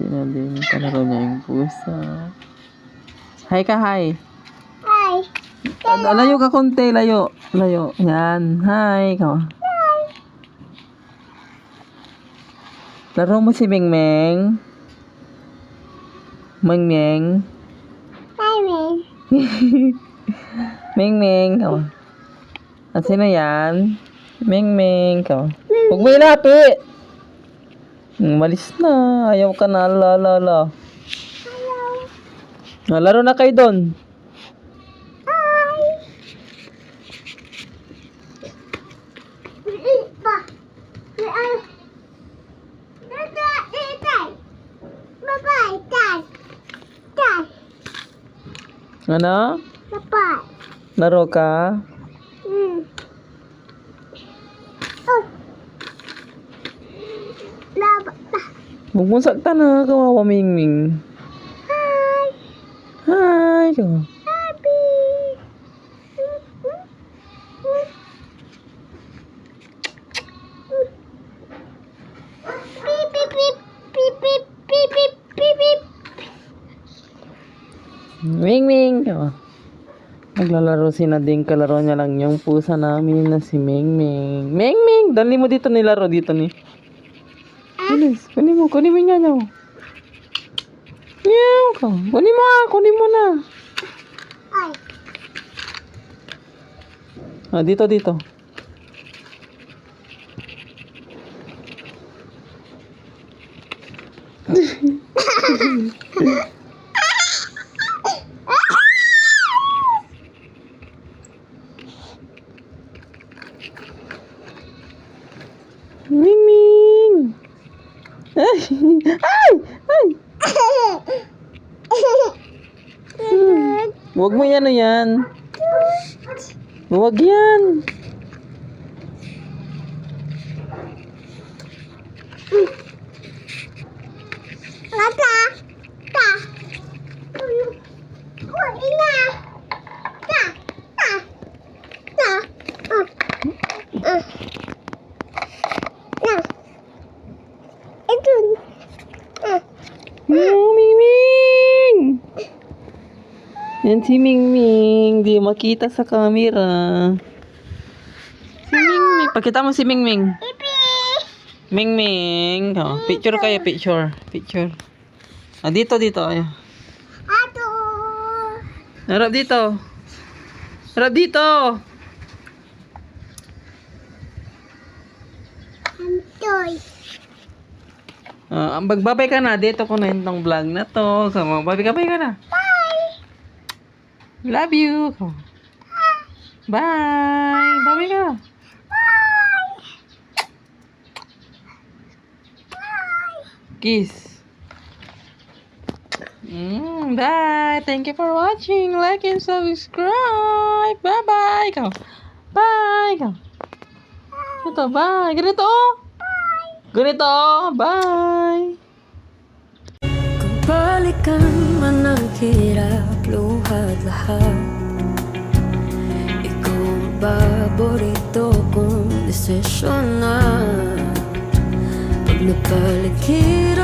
si Nadine. Kalaro niya yung pusa. Hi ka, hi. Hi. Layo ka konti, layo. Layo. Yan. Hi. Ikaw. Laro mo si Mingming. Mingming. Hi, man. Mingming. Ikaw. At sino yan? Mingming. Ikaw. Huwag mo ilapit. Malis na. Ayaw ka na. La. Hello. Laro na kayo doon. Hi. Pa. Bye-bye, Dad. Dad. Ano? Bye-bye. Laro ka? Oh. Laba. Huwag mo saktan na. Kawawa Mingming. Hi. Hi. Ikaw. Happy. Beep, beep, beep. Beep, beep, beep, beep, beep, beep. Mingming. Ikaw. Naglalaro si Nadine. Kalaro niya lang yung pusa namin na si Mingming. Mingming! Dali mo dito nilaro. Dito ni. Bilis. Kunin mo niya niyo. Meow ka. Kunin mo na. Ay. Dito. Mingming! Ay! Huwag mo yan. Huwag yan. Mata. Ta. Ina. Ta. Ta. Ta. Na. Ito. Mingming! Yan si Mingming. Di makita sa camera. Si Mingming. Pakita mo si Mingming. Pipi. Mingming. Picture kayo, picture. Dito. Ayo. Ato. Harap dito. Antoy. Magbabay ka na. Dito ko na itong vlog na to. Magbabay ka na. Bye. Love you. Bye. Babay ka. Kiss. Bye. Thank you for watching. Like and subscribe. Bye-bye. Bye. Ito, bye. Ganito. Bye. Kung balikan man ang hirap, luhat lahat, ikaw ang paborito kong desisyon na. Pag napaligiran